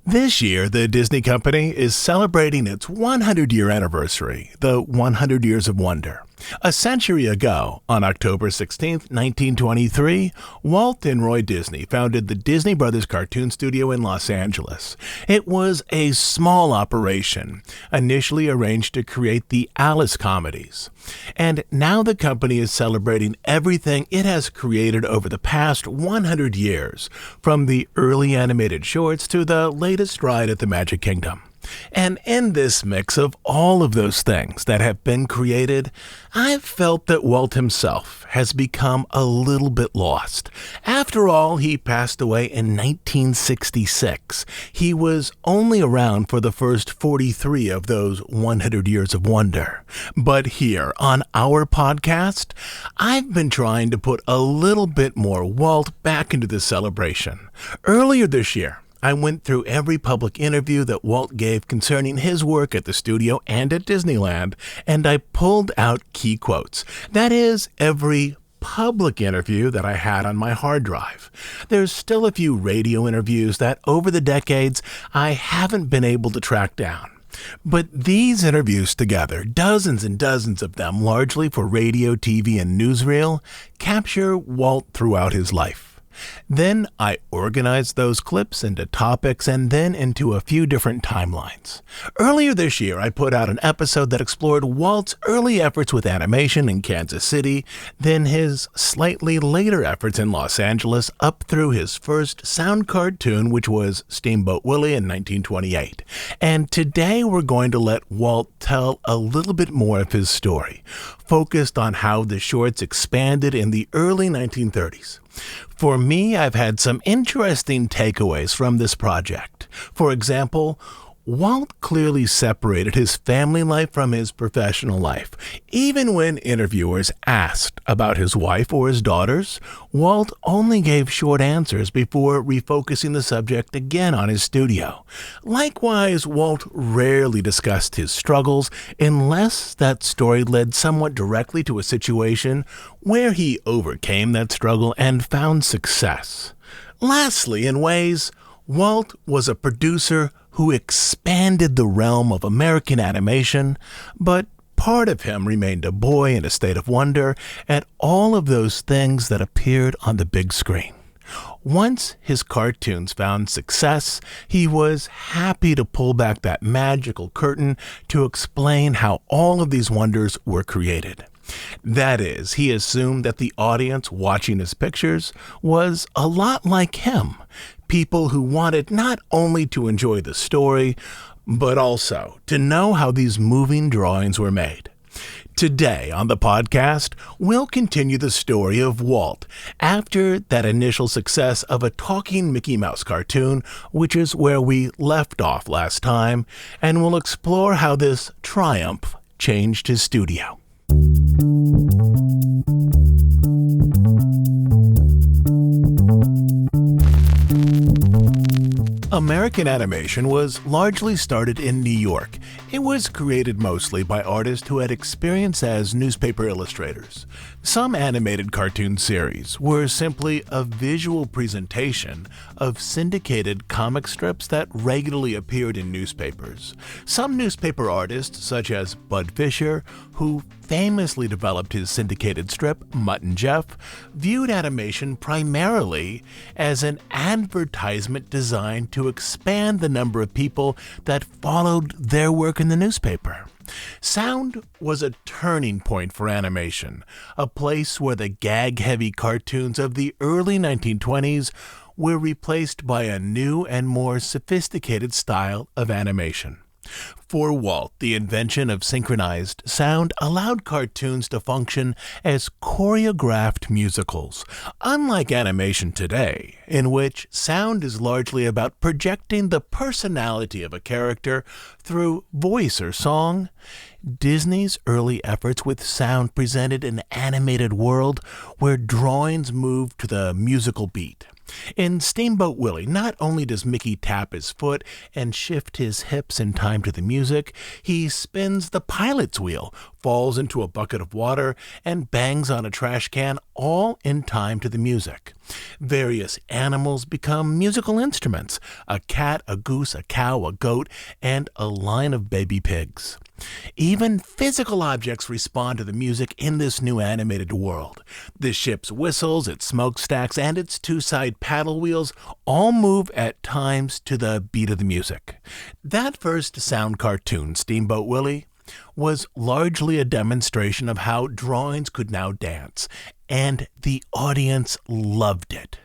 This year, the Disney Company is celebrating its 100-year anniversary, the 100 Years of Wonder. A century ago, on October 16, 1923, Walt and Roy Disney founded the Disney Brothers Cartoon Studio in Los Angeles. It was a small operation, initially arranged to create the Alice comedies. And now the company is celebrating everything it has created over the past 100 years, from the early animated shorts to the latest ride at the Magic Kingdom. And in this mix of all of those things that have been created, I've felt that Walt himself has become a little bit lost. After all, he passed away in 1966. He was only around for the first 43 of those 100 Years of Wonder. But here on our podcast, I've been trying to put a little bit more Walt back into the celebration. Earlier this year, I went through every public interview that Walt gave concerning his work at the studio and at Disneyland, and I pulled out key quotes. That is, every public interview that I had on my hard drive. There's still a few radio interviews that over the decades I haven't been able to track down. But these interviews together, dozens and dozens of them, largely for radio, TV, and newsreel, capture Walt throughout his life. Then I organized those clips into topics and then into a few different timelines. Earlier this year, I put out an episode that explored Walt's early efforts with animation in Kansas City, then his slightly later efforts in Los Angeles up through his first sound cartoon, which was Steamboat Willie in 1928. And today we're going to let Walt tell a little bit more of his story, focused on how the shorts expanded in the early 1930s. For me, I've had some interesting takeaways from this project. For example, Walt clearly separated his family life from his professional life. Even when interviewers asked about his wife or his daughters, Walt only gave short answers before refocusing the subject again on his studio. Likewise, Walt rarely discussed his struggles unless that story led somewhat directly to a situation where he overcame that struggle and found success. Lastly, in ways, Walt was a producer who expanded the realm of American animation, but part of him remained a boy in a state of wonder at all of those things that appeared on the big screen. Once his cartoons found success, he was happy to pull back that magical curtain to explain how all of these wonders were created. That is, he assumed that the audience watching his pictures was a lot like him, people who wanted not only to enjoy the story, but also to know how these moving drawings were made. Today on the podcast, we'll continue the story of Walt after that initial success of a talking Mickey Mouse cartoon, which is where we left off last time, and we'll explore how this triumph changed his studio. American animation was largely started in New York. It was created mostly by artists who had experience as newspaper illustrators. Some animated cartoon series were simply a visual presentation of syndicated comic strips that regularly appeared in newspapers. Some newspaper artists, such as Bud Fisher, who famously developed his syndicated strip, Mutt and Jeff, viewed animation primarily as an advertisement designed to expand the number of people that followed their work in the newspaper. Sound was a turning point for animation, a place where the gag-heavy cartoons of the early 1920s were replaced by a new and more sophisticated style of animation. For Walt, the invention of synchronized sound allowed cartoons to function as choreographed musicals, unlike animation today, in which sound is largely about projecting the personality of a character through voice or song. Disney's early efforts with sound presented an animated world where drawings moved to the musical beat. In Steamboat Willie, not only does Mickey tap his foot and shift his hips in time to the music, he spins the pilot's wheel, falls into a bucket of water, and bangs on a trash can, all in time to the music. Various animals become musical instruments: a cat, a goose, a cow, a goat, and a line of baby pigs. Even physical objects respond to the music in this new animated world. The ship's whistles, its smokestacks, and its two-side paddle wheels all move at times to the beat of the music. That first sound cartoon, Steamboat Willie, was largely a demonstration of how drawings could now dance, and the audience loved it.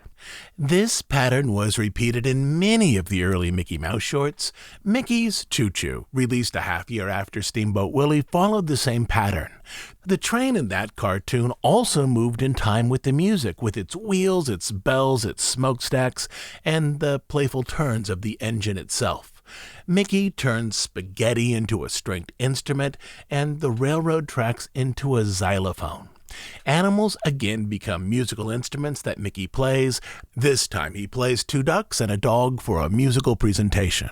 This pattern was repeated in many of the early Mickey Mouse shorts. Mickey's Choo Choo, released a half year after Steamboat Willie, followed the same pattern. The train in that cartoon also moved in time with the music, with its wheels, its bells, its smokestacks, and the playful turns of the engine itself. Mickey turns spaghetti into a stringed instrument, and the railroad tracks into a xylophone. Animals again become musical instruments that Mickey plays. This time he plays two ducks and a dog for a musical presentation.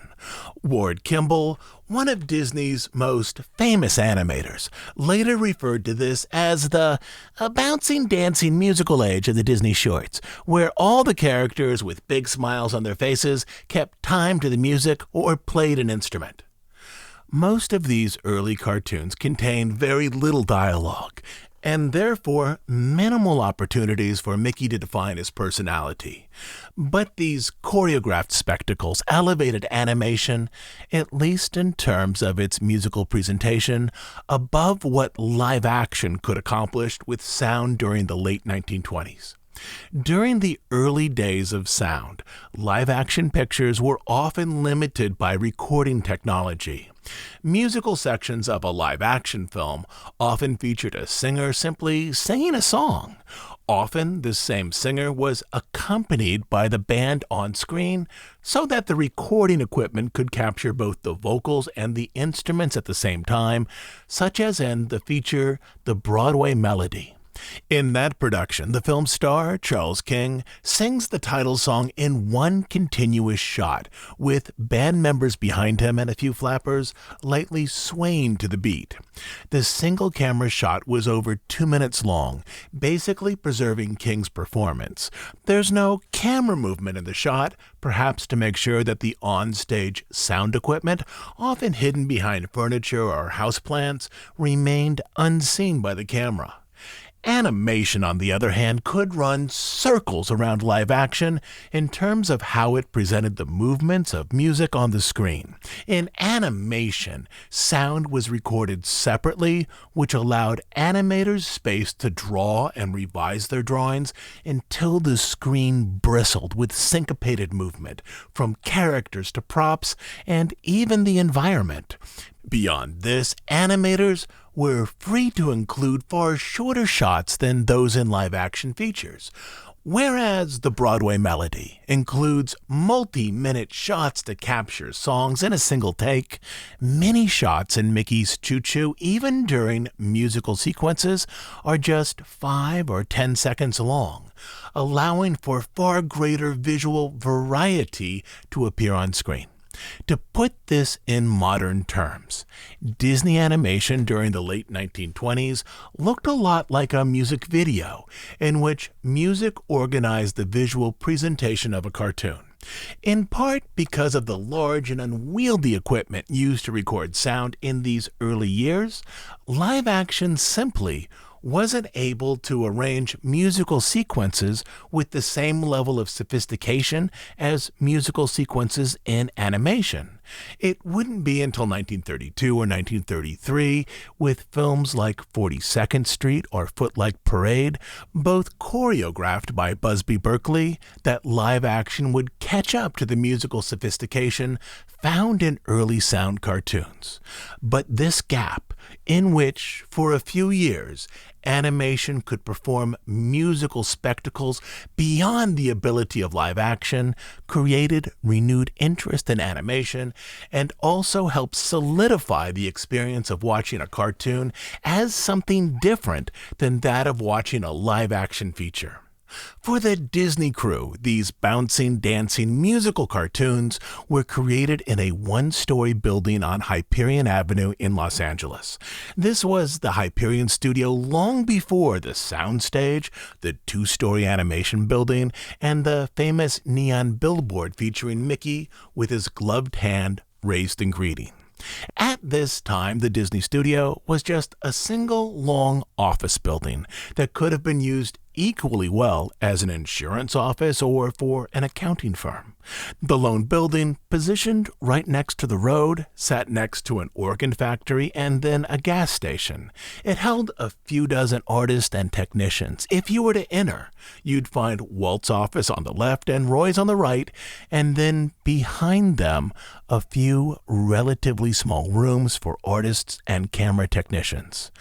Ward Kimball, one of Disney's most famous animators, later referred to this as the bouncing, dancing musical age of the Disney shorts, where all the characters with big smiles on their faces kept time to the music or played an instrument. Most of these early cartoons contain very little dialogue, and therefore minimal opportunities for Mickey to define his personality. But these choreographed spectacles elevated animation, at least in terms of its musical presentation, above what live action could accomplish with sound during the late 1920s. During the early days of sound, live-action pictures were often limited by recording technology. Musical sections of a live-action film often featured a singer simply singing a song. Often, this same singer was accompanied by the band on screen so that the recording equipment could capture both the vocals and the instruments at the same time, such as in the feature The Broadway Melody. In that production, the film star, Charles King, sings the title song in one continuous shot, with band members behind him and a few flappers lightly swaying to the beat. The single-camera shot was over 2 minutes long, basically preserving King's performance. There's no camera movement in the shot, perhaps to make sure that the on-stage sound equipment, often hidden behind furniture or houseplants, remained unseen by the camera. Animation, on the other hand, could run circles around live action in terms of how it presented the movements of music on the screen. In animation, sound was recorded separately, which allowed animators space to draw and revise their drawings until the screen bristled with syncopated movement, from characters to props and even the environment. Beyond this, animators were free to include far shorter shots than those in live-action features. Whereas The Broadway Melody includes multi-minute shots to capture songs in a single take, many shots in Mickey's Choo Choo, even during musical sequences, are just 5 or 10 seconds long, allowing for far greater visual variety to appear on screen. To put this in modern terms, Disney animation during the late 1920s looked a lot like a music video, in which music organized the visual presentation of a cartoon. In part because of the large and unwieldy equipment used to record sound in these early years, live action simply wasn't able to arrange musical sequences with the same level of sophistication as musical sequences in animation. It wouldn't be until 1932 or 1933, with films like 42nd Street or Foot-like Parade, both choreographed by Busby Berkeley, that live action would catch up to the musical sophistication found in early sound cartoons. But this gap, in which, for a few years, animation could perform musical spectacles beyond the ability of live action, created renewed interest in animation, and also helped solidify the experience of watching a cartoon as something different than that of watching a live action feature. For the Disney crew, these bouncing, dancing musical cartoons were created in a one-story building on Hyperion Avenue in Los Angeles. This was the Hyperion studio long before the soundstage, the two-story animation building, and the famous neon billboard featuring Mickey with his gloved hand raised in greeting. At this time, the Disney studio was just a single long office building that could have been used equally well as an insurance office or for an accounting firm. The lone building, positioned right next to the road, sat next to an organ factory and then a gas station. It held a few dozen artists and technicians. If you were to enter, you'd find Walt's office on the left and Roy's on the right, and then behind them, a few relatively small rooms for artists and camera technicians.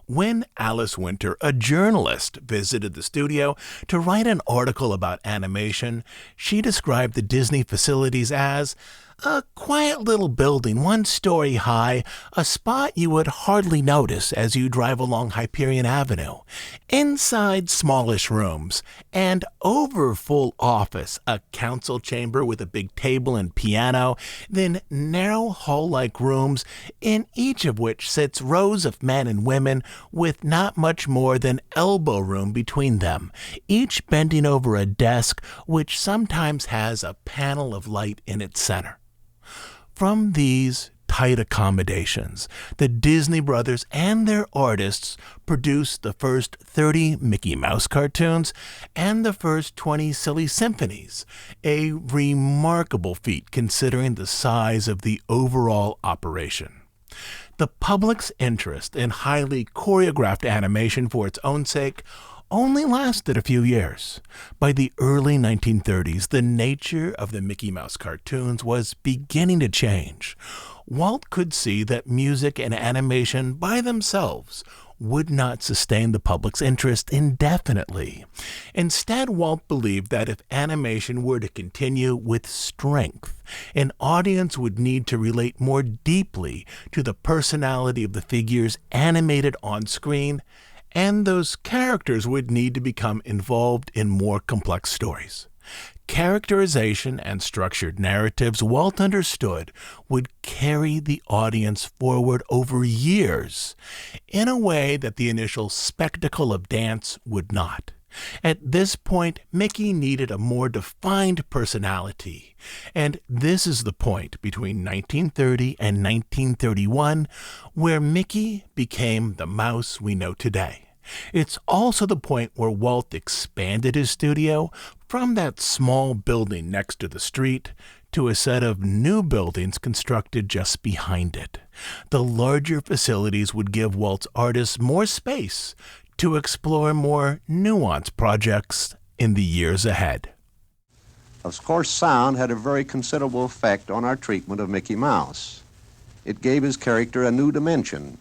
When Alice Winter, a journalist, visited the studio to write an article about animation, she described the Disney facilities as a quiet little building, one story high, a spot you would hardly notice as you drive along Hyperion Avenue. Inside smallish rooms, and over full office, a council chamber with a big table and piano, then narrow hall-like rooms, in each of which sits rows of men and women with not much more than elbow room between them, each bending over a desk which sometimes has a panel of light in its center. From these tight accommodations, the Disney brothers and their artists produced the first 30 Mickey Mouse cartoons and the first 20 Silly Symphonies, a remarkable feat considering the size of the overall operation. The public's interest in highly choreographed animation for its own sake only lasted a few years. By the early 1930s, the nature of the Mickey Mouse cartoons was beginning to change. Walt could see that music and animation by themselves would not sustain the public's interest indefinitely. Instead, Walt believed that if animation were to continue with strength, an audience would need to relate more deeply to the personality of the figures animated on screen, and those characters would need to become involved in more complex stories. Characterization and structured narratives, Walt understood, would carry the audience forward over years in a way that the initial spectacle of dance would not. At this point, Mickey needed a more defined personality, and this is the point between 1930 and 1931 where Mickey became the mouse we know today. It's also the point where Walt expanded his studio from that small building next to the street to a set of new buildings constructed just behind it. The larger facilities would give Walt's artists more space to explore more nuanced projects in the years ahead. Of course, sound had a very considerable effect on our treatment of Mickey Mouse. It gave his character a new dimension.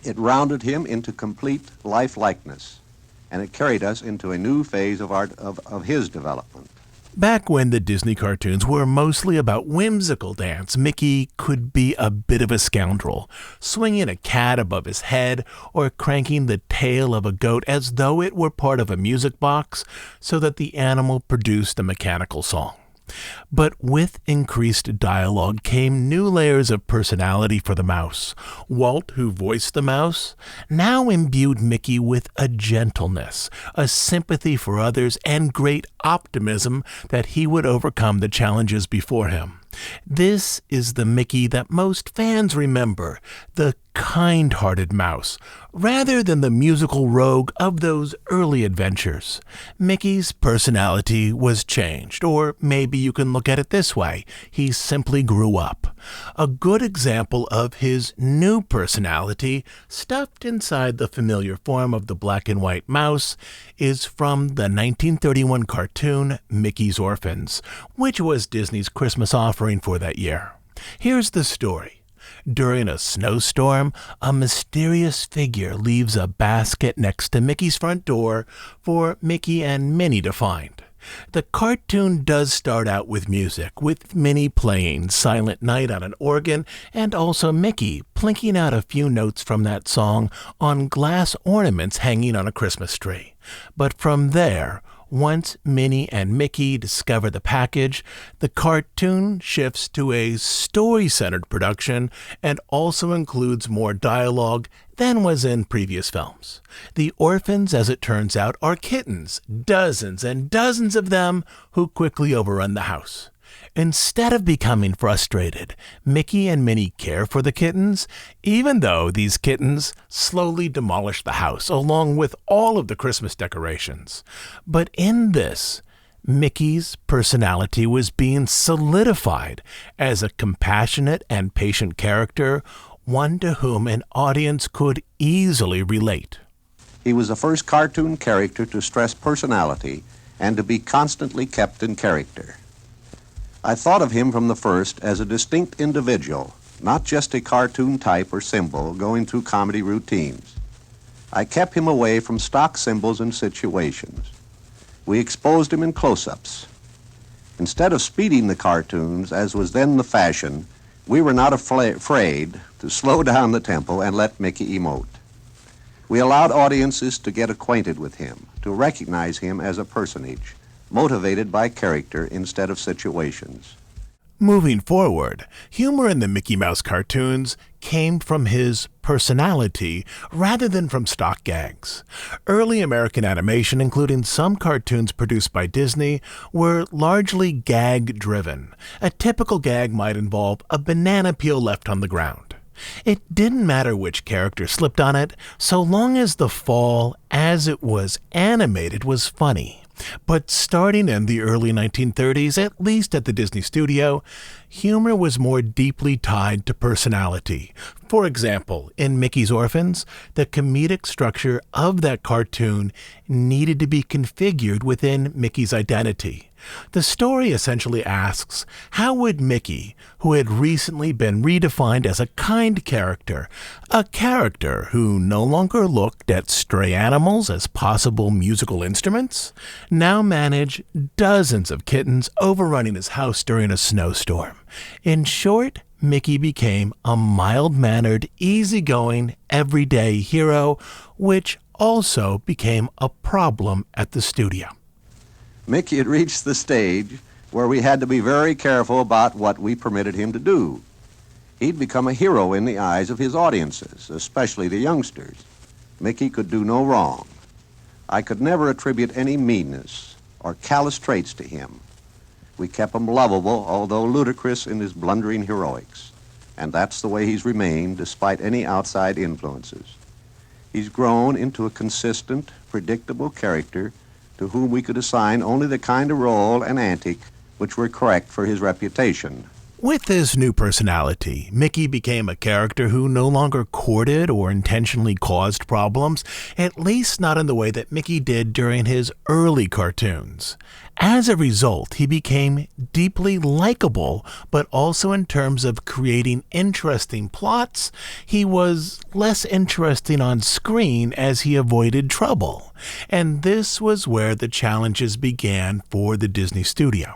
It rounded him into complete life-likeness, and it carried us into a new phase of his development. Back when the Disney cartoons were mostly about whimsical dance, Mickey could be a bit of a scoundrel, swinging a cat above his head or cranking the tail of a goat as though it were part of a music box so that the animal produced a mechanical song. But with increased dialogue came new layers of personality for the mouse. Walt, who voiced the mouse, now imbued Mickey with a gentleness, a sympathy for others, and great optimism that he would overcome the challenges before him. This is the Mickey that most fans remember, the kind-hearted mouse, rather than the musical rogue of those early adventures. Mickey's personality was changed, or maybe you can look at it this way, he simply grew up. A good example of his new personality, stuffed inside the familiar form of the black and white mouse, is from the 1931 cartoon Mickey's Orphans, which was Disney's Christmas offering for that year. Here's the story. During a snowstorm, a mysterious figure leaves a basket next to Mickey's front door for Mickey and Minnie to find. The cartoon does start out with music, with Minnie playing Silent Night on an organ, and also Mickey plinking out a few notes from that song on glass ornaments hanging on a Christmas tree. But from there, Once Minnie and Mickey discover the package, the cartoon shifts to a story-centered production and also includes more dialogue than was in previous films. The orphans, as it turns out, are kittens, dozens and dozens of them, who quickly overrun the house. Instead of becoming frustrated, Mickey and Minnie care for the kittens, even though these kittens slowly demolish the house along with all of the Christmas decorations. But in this, Mickey's personality was being solidified as a compassionate and patient character, one to whom an audience could easily relate. He was the first cartoon character to stress personality and to be constantly kept in character. I thought of him from the first as a distinct individual, not just a cartoon type or symbol going through comedy routines. I kept him away from stock symbols and situations. We exposed him in close-ups. Instead of speeding the cartoons, as was then the fashion, we were not afraid to slow down the tempo and let Mickey emote. We allowed audiences to get acquainted with him, to recognize him as a personage, motivated by character instead of situations. Moving forward, humor in the Mickey Mouse cartoons came from his personality rather than from stock gags. Early American animation, including some cartoons produced by Disney, were largely gag-driven. A typical gag might involve a banana peel left on the ground. It didn't matter which character slipped on it, so long as the fall, as it was animated, was funny. But starting in the early 1930s, at least at the Disney studio, humor was more deeply tied to personality. For example, in Mickey's Orphans, the comedic structure of that cartoon needed to be configured within Mickey's identity. The story essentially asks, how would Mickey, who had recently been redefined as a kind character, a character who no longer looked at stray animals as possible musical instruments, now manage dozens of kittens overrunning his house during a snowstorm? In short, Mickey became a mild-mannered, easygoing, everyday hero, which also became a problem at the studio. Mickey had reached the stage where we had to be very careful about what we permitted him to do. He'd become a hero in the eyes of his audiences, especially the youngsters. Mickey could do no wrong. I could never attribute any meanness or callous traits to him. We kept him lovable, although ludicrous in his blundering heroics. And that's the way he's remained, despite any outside influences. He's grown into a consistent, predictable character to whom we could assign only the kind of role and antic which were correct for his reputation. With his new personality, Mickey became a character who no longer courted or intentionally caused problems, at least not in the way that Mickey did during his early cartoons. As a result, he became deeply likable, but also in terms of creating interesting plots, he was less interesting on screen as he avoided trouble. And this was where the challenges began for the Disney studio.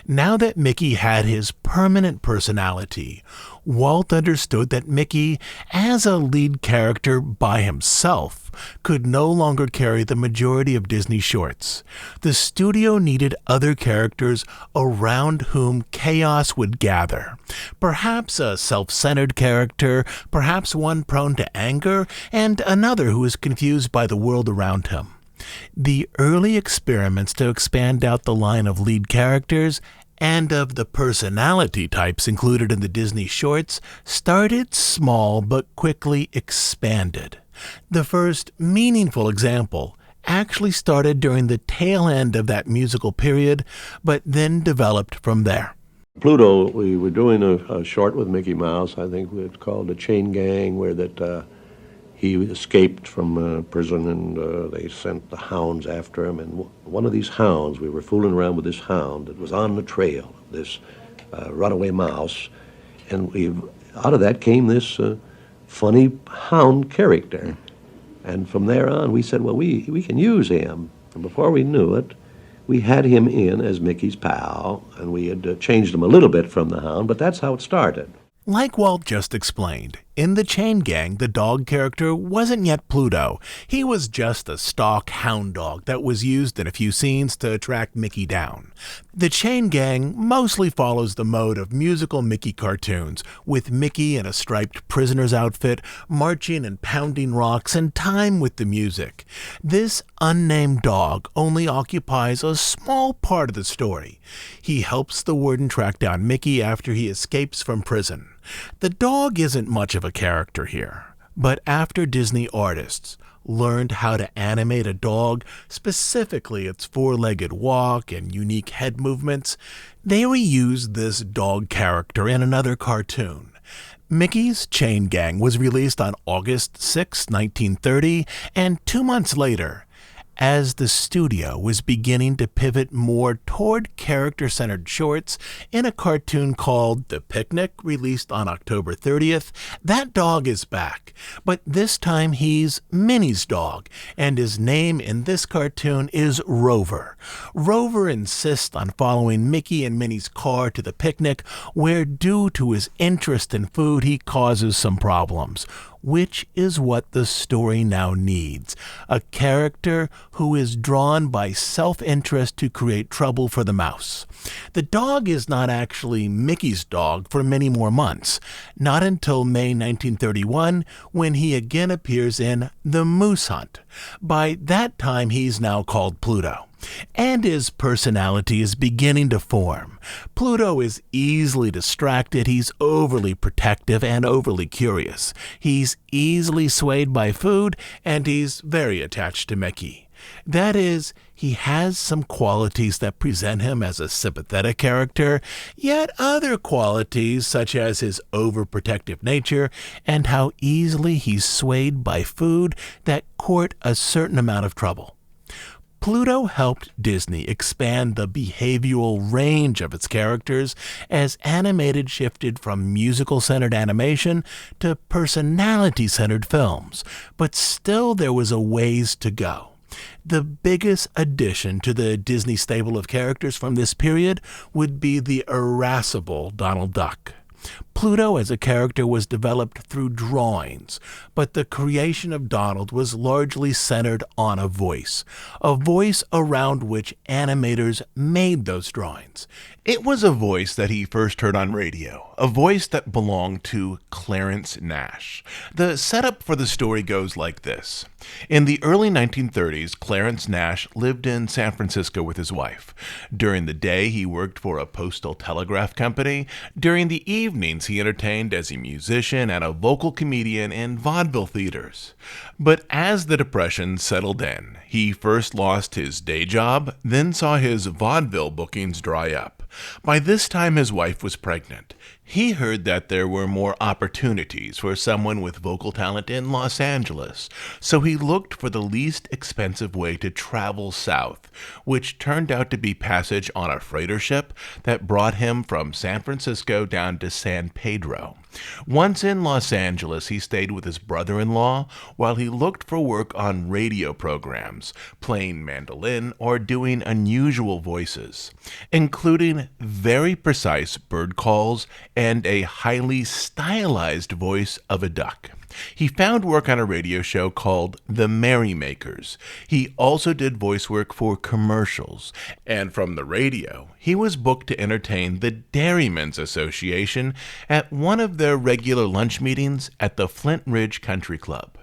Now that Mickey had his permanent personality, Walt understood that Mickey, as a lead character by himself, could no longer carry the majority of Disney shorts. The studio needed other characters around whom chaos would gather. Perhaps a self-centered character, perhaps one prone to anger, and another who is confused by the world around him. The early experiments to expand out the line of lead characters and of the personality types included in the Disney shorts started small but quickly expanded. The first meaningful example actually started during the tail end of that musical period, but then developed from there. Pluto, we were doing a short with Mickey Mouse, I think it's called The Chain Gang, where he escaped from prison and they sent the hounds after him. And one of these hounds, we were fooling around with this hound that was on the trail of this runaway mouse. And out of that came this funny hound character. And from there on, we said, well, we can use him. And before we knew it, we had him in as Mickey's pal, and we had changed him a little bit from the hound, but that's how it started. Like Walt just explained, In the Chain Gang, the dog character wasn't yet Pluto. He was just a stock hound dog that was used in a few scenes to track Mickey down. The Chain Gang mostly follows the mode of musical Mickey cartoons, with Mickey in a striped prisoner's outfit, marching and pounding rocks in time with the music. This unnamed dog only occupies a small part of the story. He helps the warden track down Mickey after he escapes from prison. The dog isn't much of a character here, but after Disney artists learned how to animate a dog, specifically its four-legged walk and unique head movements, they reused this dog character in another cartoon. Mickey's Chain Gang was released on August 6, 1930, and 2 months later, as the studio was beginning to pivot more toward character-centered shorts in a cartoon called The Picnic, released on October 30th, that dog is back. But this time he's Minnie's dog, and his name in this cartoon is Rover. Rover insists on following Mickey and Minnie's car to the picnic, where due to his interest in food, he causes some problems. Which is what the story now needs. A character who is drawn by self-interest to create trouble for the mouse. The dog is not actually Mickey's dog for many more months, not until May 1931, when he again appears in The Moose Hunt. By that time, he's now called Pluto. And his personality is beginning to form. Pluto is easily distracted, he's overly protective and overly curious. He's easily swayed by food, and he's very attached to Mickey. That is, he has some qualities that present him as a sympathetic character, yet other qualities, such as his overprotective nature and how easily he's swayed by food, that court a certain amount of trouble. Pluto helped Disney expand the behavioral range of its characters as animated shifted from musical-centered animation to personality-centered films, but still there was a ways to go. The biggest addition to the Disney stable of characters from this period would be the irascible Donald Duck. Pluto as a character was developed through drawings, but the creation of Donald was largely centered on a voice around which animators made those drawings. It was a voice that he first heard on radio, a voice that belonged to Clarence Nash. The setup for the story goes like this. In the early 1930s, Clarence Nash lived in San Francisco with his wife. During the day, he worked for a postal telegraph company. During the evenings, he entertained as a musician and a vocal comedian in vaudeville theaters. But as the Depression settled in, he first lost his day job, then saw his vaudeville bookings dry up. By this time, his wife was pregnant. He heard that there were more opportunities for someone with vocal talent in Los Angeles, so he looked for the least expensive way to travel south, which turned out to be passage on a freighter ship that brought him from San Francisco down to San Pedro. Once in Los Angeles, he stayed with his brother-in-law while he looked for work on radio programs, playing mandolin or doing unusual voices, including very precise bird calls and a highly stylized voice of a duck. He found work on a radio show called The Merrymakers. He also did voice work for commercials, and from the radio, he was booked to entertain the Dairymen's Association at one of their regular lunch meetings at the Flint Ridge Country Club.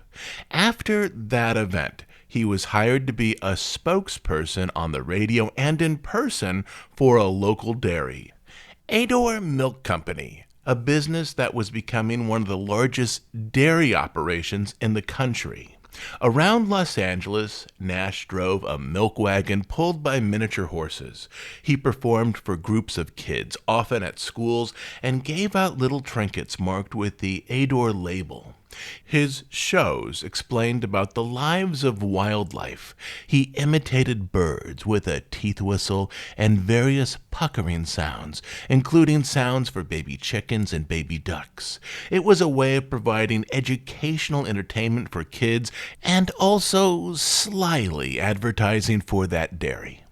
After that event, he was hired to be a spokesperson on the radio and in person for a local dairy, Ador Milk Company, a business that was becoming one of the largest dairy operations in the country. Around Los Angeles, Nash drove a milk wagon pulled by miniature horses. He performed for groups of kids, often at schools, and gave out little trinkets marked with the Ador label. His shows explained about the lives of wildlife. He imitated birds with a teeth whistle and various puckering sounds, including sounds for baby chickens and baby ducks. It was a way of providing educational entertainment for kids and also slyly advertising for that dairy.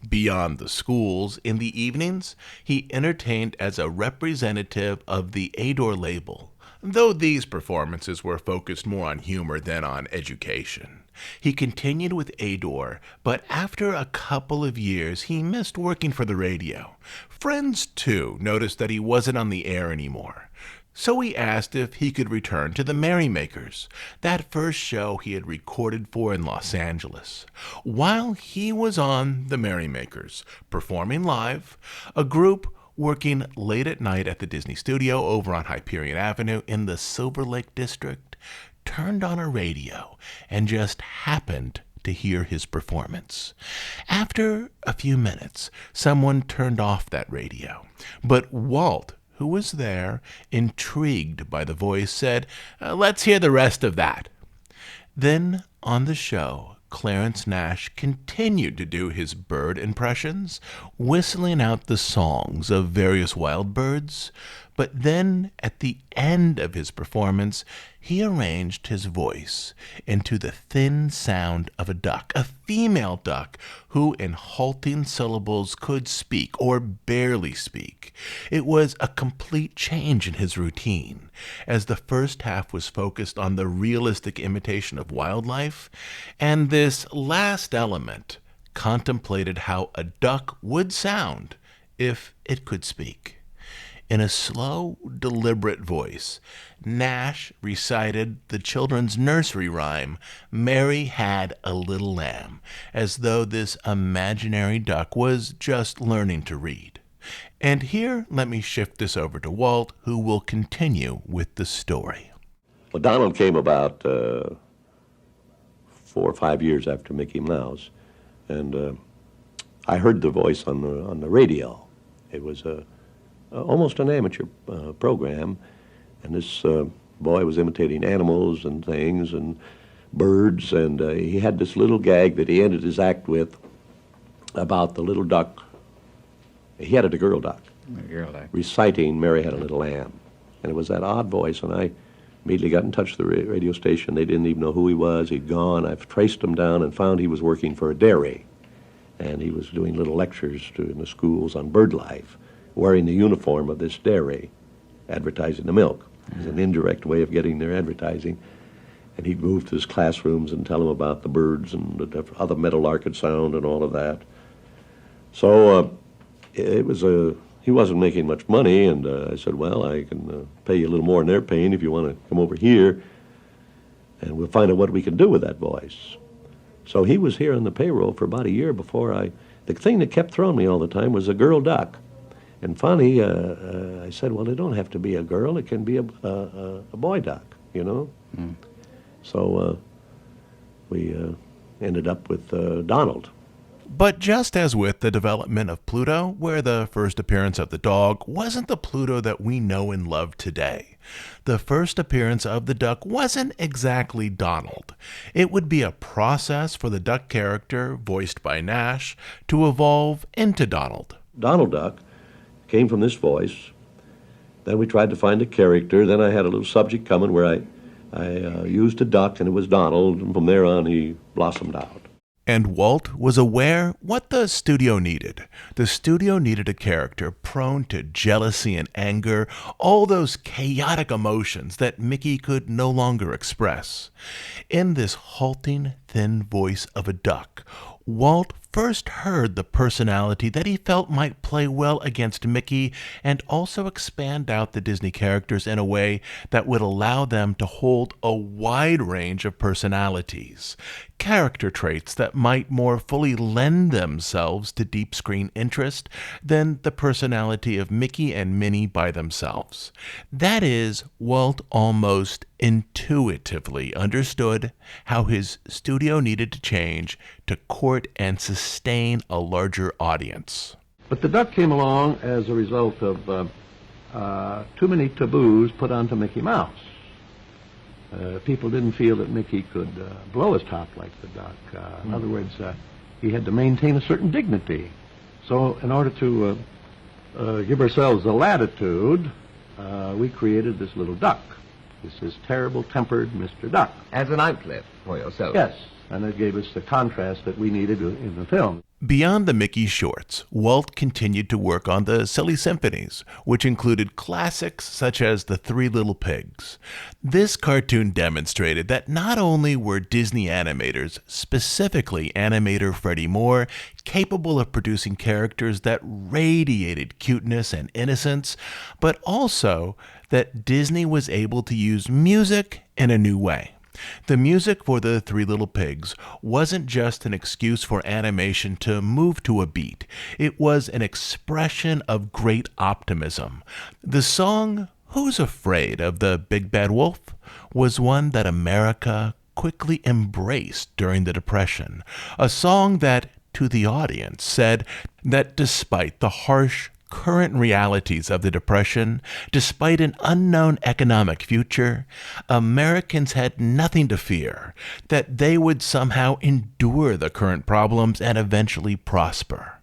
Beyond the schools, in the evenings, he entertained as a representative of the Ador label. though these performances were focused more on humor than on education. He continued with Ador, but after a couple of years, he missed working for the radio. Friends, too, noticed that he wasn't on the air anymore. So he asked if he could return to the Merrymakers, that first show he had recorded for in Los Angeles. While he was on the Merrymakers, performing live, a group working late at night at the Disney studio over on Hyperion Avenue in the Silver Lake district turned on a radio and just happened to hear his performance. After a few minutes, someone turned off that radio, but Walt, who was there, intrigued by the voice, said, "Let's hear the rest of that." Then, on the show, Clarence Nash continued to do his bird impressions, whistling out the songs of various wild birds, but then, at the end of his performance, he arranged his voice into the thin sound of a duck, a female duck who in halting syllables could speak or barely speak. It was a complete change in his routine, as the first half was focused on the realistic imitation of wildlife, and this last element contemplated how a duck would sound if it could speak. In a slow, deliberate voice, Nash recited the children's nursery rhyme, "Mary Had a Little Lamb," as though this imaginary duck was just learning to read. And here, let me shift this over to Walt, who will continue with the story. Well, Donald came about 4 or 5 years after Mickey Mouse, and I heard the voice on the radio. It was almost an amateur program, and this boy was imitating animals and things and birds, and he had this little gag that he ended his act with about the little duck. He had a girl duck, reciting "Mary Had a Little Lamb," and it was that odd voice, and I immediately got in touch with the radio station. They didn't even know who he was. He'd gone. I've traced him down and found he was working for a dairy, and he was doing little lectures in the schools on bird life, wearing the uniform of this dairy, advertising the milk. It was an indirect way of getting their advertising. And he'd move to his classrooms and tell them about the birds and how the meadowlark could sound and all of that. So he wasn't making much money, and I said, well, I can pay you a little more than they're paying if you want to come over here, and we'll find out what we can do with that voice. So he was here on the payroll for about a year before the thing that kept throwing me all the time was a girl duck. And finally, I said, well, it don't have to be a girl. It can be a boy duck, you know? Mm. So we ended up with Donald. But just as with the development of Pluto, where the first appearance of the dog wasn't the Pluto that we know and love today, the first appearance of the duck wasn't exactly Donald. It would be a process for the duck character, voiced by Nash, to evolve into Donald. Donald Duck came from this voice. Then we tried to find a character. Then I had a little subject coming where I used a duck, and it was Donald, and from there on he blossomed out. And Walt was aware what the studio needed. The studio needed a character prone to jealousy and anger, all those chaotic emotions that Mickey could no longer express. In this halting, thin voice of a duck, Walt first heard the personality that he felt might play well against Mickey and also expand out the Disney characters in a way that would allow them to hold a wide range of personalities, character traits that might more fully lend themselves to deep screen interest than the personality of Mickey and Minnie by themselves. That is, Walt almost intuitively understood how his studio needed to change to court and sustain a larger audience. But the duck came along as a result of too many taboos put onto Mickey Mouse. People didn't feel that Mickey could blow his top like the duck. In other words, he had to maintain a certain dignity. So in order to give ourselves a latitude, we created this little duck. This is terrible-tempered Mr. Duck. As an outlet for yourself? Yes, and it gave us the contrast that we needed in the film. Beyond the Mickey shorts, Walt continued to work on the Silly Symphonies, which included classics such as The Three Little Pigs. This cartoon demonstrated that not only were Disney animators, specifically animator Freddie Moore, capable of producing characters that radiated cuteness and innocence, but also that Disney was able to use music in a new way. The music for The Three Little Pigs wasn't just an excuse for animation to move to a beat. It was an expression of great optimism. The song, Who's Afraid of the Big Bad Wolf, was one that America quickly embraced during the Depression. A song that, to the audience, said that despite the harsh current realities of the Depression, despite an unknown economic future, Americans had nothing to fear, that they would somehow endure the current problems and eventually prosper.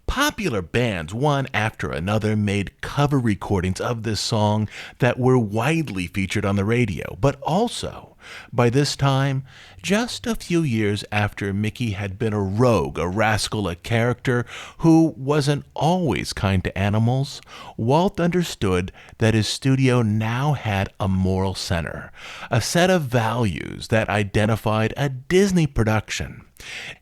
Popular bands, one after another, made cover recordings of this song that were widely featured on the radio, but also, by this time, just a few years after Mickey had been a rogue, a rascal, a character who wasn't always kind to animals, Walt understood that his studio now had a moral center, a set of values that identified a Disney production.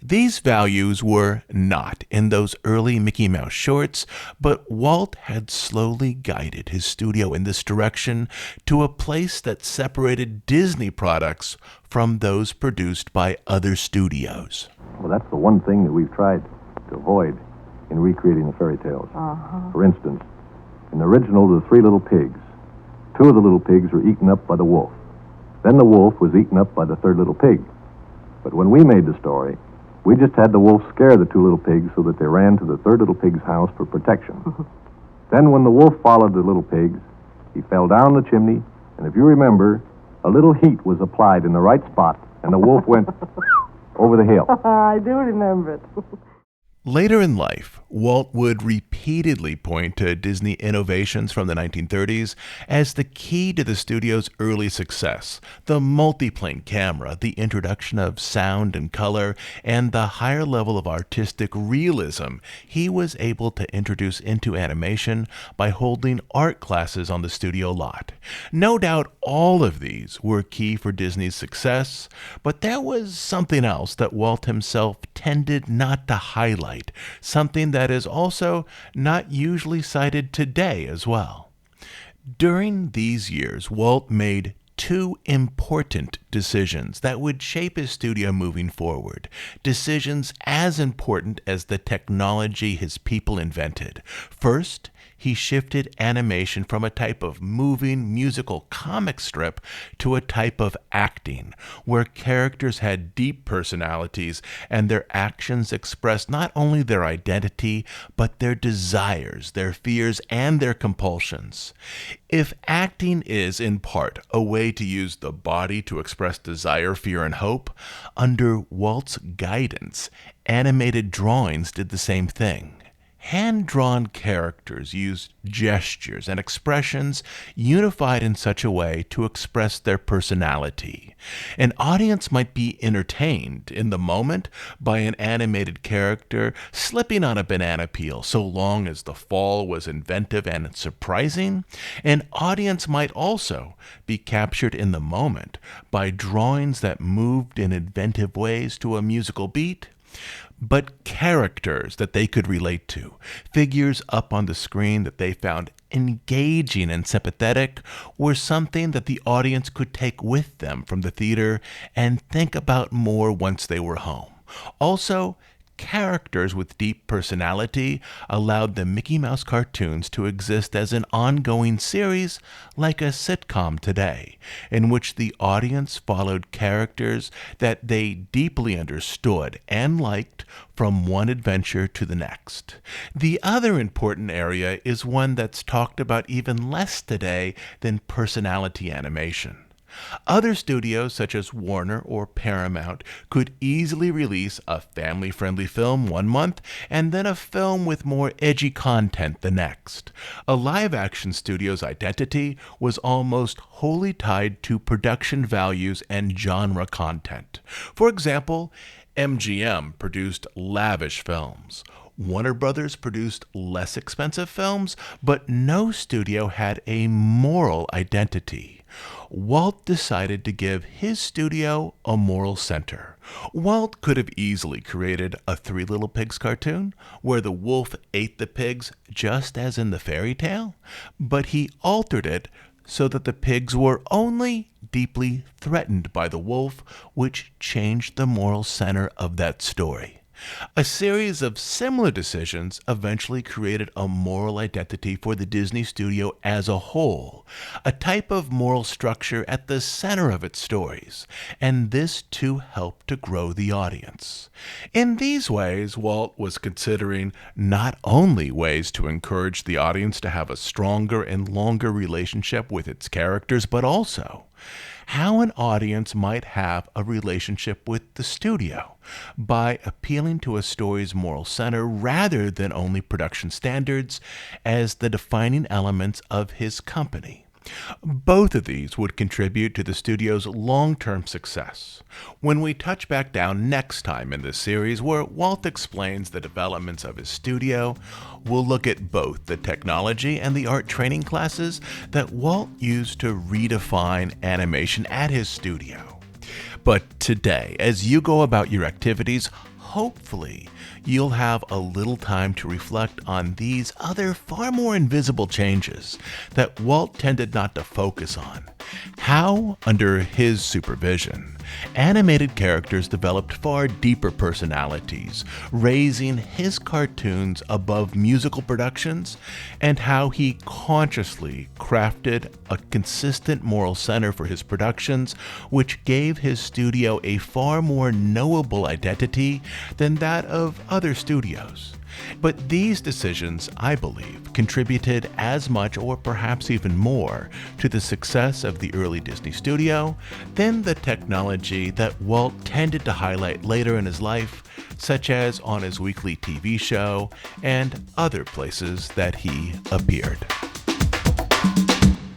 These values were not in those early Mickey Mouse shorts, but Walt had slowly guided his studio in this direction to a place that separated Disney products from those produced by other studios. Well, that's the one thing that we've tried to avoid in recreating the fairy tales. For instance, in the original, The Three Little Pigs, two of the little pigs were eaten up by the wolf. Then the wolf was eaten up by the third little pig. But when we made the story, we just had the wolf scare the two little pigs so that they ran to the third little pig's house for protection. Then when the wolf followed the little pigs, he fell down the chimney, and if you remember, a little heat was applied in the right spot, and the wolf went over the hill. I do remember it. Later in life, Walt would repeatedly point to Disney innovations from the 1930s as the key to the studio's early success. The multiplane camera, the introduction of sound and color, and the higher level of artistic realism he was able to introduce into animation by holding art classes on the studio lot. No doubt all of these were key for Disney's success, but there was something else that Walt himself tended not to highlight, something that is also not usually cited today as well. During these years, Walt made two important decisions that would shape his studio moving forward. Decisions as important as the technology his people invented. First, he shifted animation from a type of moving musical comic strip to a type of acting, where characters had deep personalities and their actions expressed not only their identity, but their desires, their fears, and their compulsions. If acting is, in part, a way to use the body to express desire, fear, and hope, under Walt's guidance, animated drawings did the same thing. Hand-drawn characters used gestures and expressions unified in such a way to express their personality. An audience might be entertained in the moment by an animated character slipping on a banana peel so long as the fall was inventive and surprising. An audience might also be captured in the moment by drawings that moved in inventive ways to a musical beat. But characters that they could relate to, figures up on the screen that they found engaging and sympathetic, were something that the audience could take with them from the theater and think about more once they were home. Also, characters with deep personality allowed the Mickey Mouse cartoons to exist as an ongoing series like a sitcom today, in which the audience followed characters that they deeply understood and liked from one adventure to the next. The other important area is one that's talked about even less today than personality animation. Other studios, such as Warner or Paramount, could easily release a family-friendly film one month and then a film with more edgy content the next. A live-action studio's identity was almost wholly tied to production values and genre content. For example, MGM produced lavish films. Warner Brothers produced less expensive films, but no studio had a moral identity. Walt decided to give his studio a moral center. Walt could have easily created a Three Little Pigs cartoon where the wolf ate the pigs just as in the fairy tale, but he altered it so that the pigs were only deeply threatened by the wolf, which changed the moral center of that story. A series of similar decisions eventually created a moral identity for the Disney studio as a whole, a type of moral structure at the center of its stories, and this too helped to grow the audience. In these ways, Walt was considering not only ways to encourage the audience to have a stronger and longer relationship with its characters, but also how an audience might have a relationship with the studio by appealing to a story's moral center rather than only production standards as the defining elements of his company. Both of these would contribute to the studio's long-term success. When we touch back down next time in this series where Walt explains the developments of his studio, we'll look at both the technology and the art training classes that Walt used to redefine animation at his studio. But today, as you go about your activities, hopefully you'll have a little time to reflect on these other far more invisible changes that Walt tended not to focus on. How, under his supervision, animated characters developed far deeper personalities, raising his cartoons above musical productions, and how he consciously crafted a consistent moral center for his productions, which gave his studio a far more knowable identity than that of other studios. But these decisions, I believe, contributed as much or perhaps even more to the success of the early Disney studio than the technology that Walt tended to highlight later in his life, such as on his weekly TV show and other places that he appeared.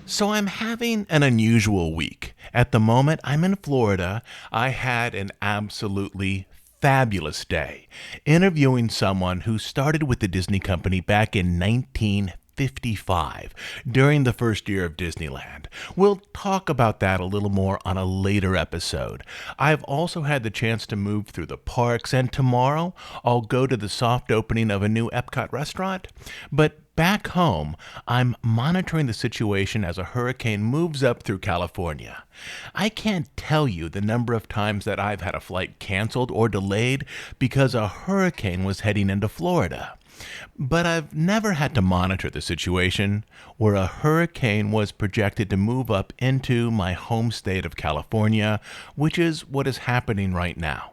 So I'm having an unusual week. At the moment, I'm in Florida. I had an absolutely fabulous day interviewing someone who started with the Disney Company back in 1955 during the first year of Disneyland. We'll talk about that a little more on a later episode. I've also had the chance to move through the parks, and tomorrow I'll go to the soft opening of a new Epcot restaurant. But back home, I'm monitoring the situation as a hurricane moves up through California. I can't tell you the number of times that I've had a flight canceled or delayed because a hurricane was heading into Florida. But I've never had to monitor the situation where a hurricane was projected to move up into my home state of California, which is what is happening right now.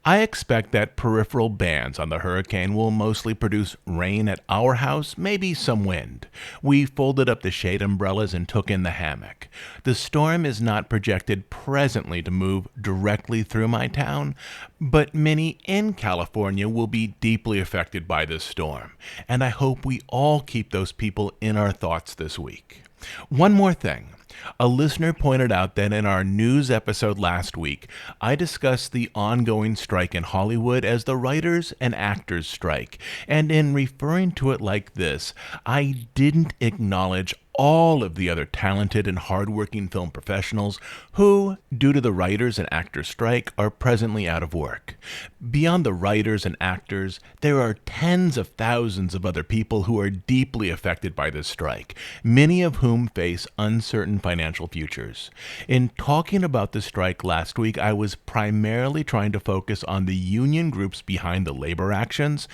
I expect that peripheral bands on the hurricane will mostly produce rain at our house, maybe some wind. We folded up the shade umbrellas and took in the hammock. The storm is not projected presently to move directly through my town, but many in California will be deeply affected by this storm, and I hope we all keep those people in our thoughts this week. One more thing. A listener pointed out that in our news episode last week, I discussed the ongoing strike in Hollywood as the writers and actors strike, and in referring to it like this, I didn't acknowledge all of the other talented and hardworking film professionals who, due to the writers and actors strike, are presently out of work. Beyond the writers and actors, there are tens of thousands of other people who are deeply affected by this strike, many of whom face uncertain financial futures. In talking about the strike last week, I was primarily trying to focus on the union groups behind the labor actions,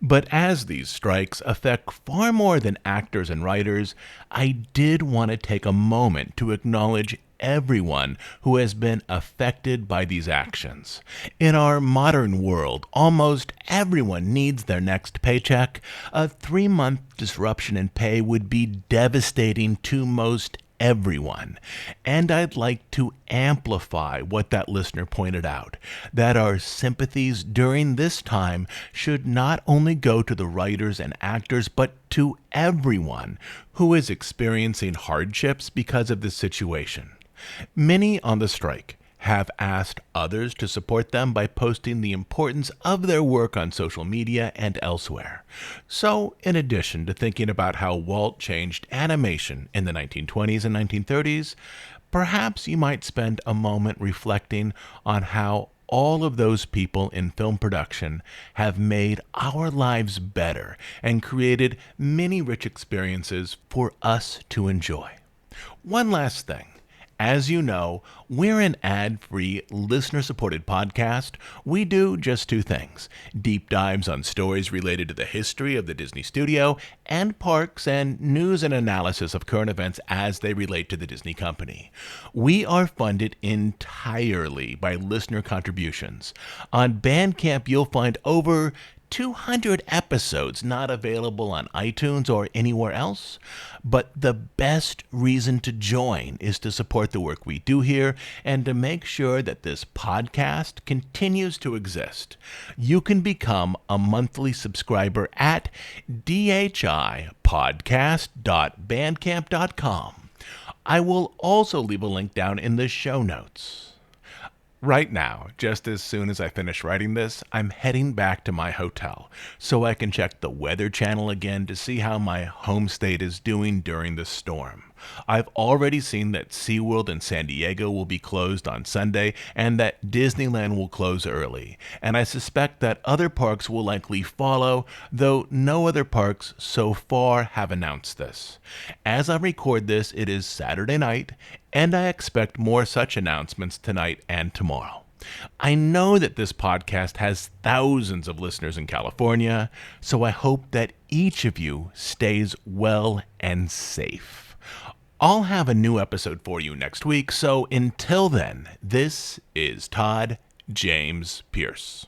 but as these strikes affect far more than actors and writers, I did want to take a moment to acknowledge everyone who has been affected by these actions. In our modern world, almost everyone needs their next paycheck. A 3-month disruption in pay would be devastating to most everyone. And I'd like to amplify what that listener pointed out, that our sympathies during this time should not only go to the writers and actors, but to everyone who is experiencing hardships because of this situation. Many on the strike have asked others to support them by posting the importance of their work on social media and elsewhere. So, in addition to thinking about how Walt changed animation in the 1920s and 1930s, perhaps you might spend a moment reflecting on how all of those people in film production have made our lives better and created many rich experiences for us to enjoy. One last thing. As you know, we're an ad-free, listener-supported podcast. We do just two things: deep dives on stories related to the history of the Disney studio and parks, and news and analysis of current events as they relate to the Disney company. We are funded entirely by listener contributions. On Bandcamp, you'll find over 200 episodes not available on iTunes or anywhere else. But the best reason to join is to support the work we do here and to make sure that this podcast continues to exist. You can become a monthly subscriber at dhipodcast.bandcamp.com. I will also leave a link down in the show notes. Right now, just as soon as I finish writing this, I'm heading back to my hotel so I can check the Weather Channel again to see how my home state is doing during the storm. I've already seen that SeaWorld in San Diego will be closed on Sunday and that Disneyland will close early. And I suspect that other parks will likely follow, though no other parks so far have announced this. As I record this, it is Saturday night, and I expect more such announcements tonight and tomorrow. I know that this podcast has thousands of listeners in California, so I hope that each of you stays well and safe. I'll have a new episode for you next week, so until then, this is Todd James Pierce.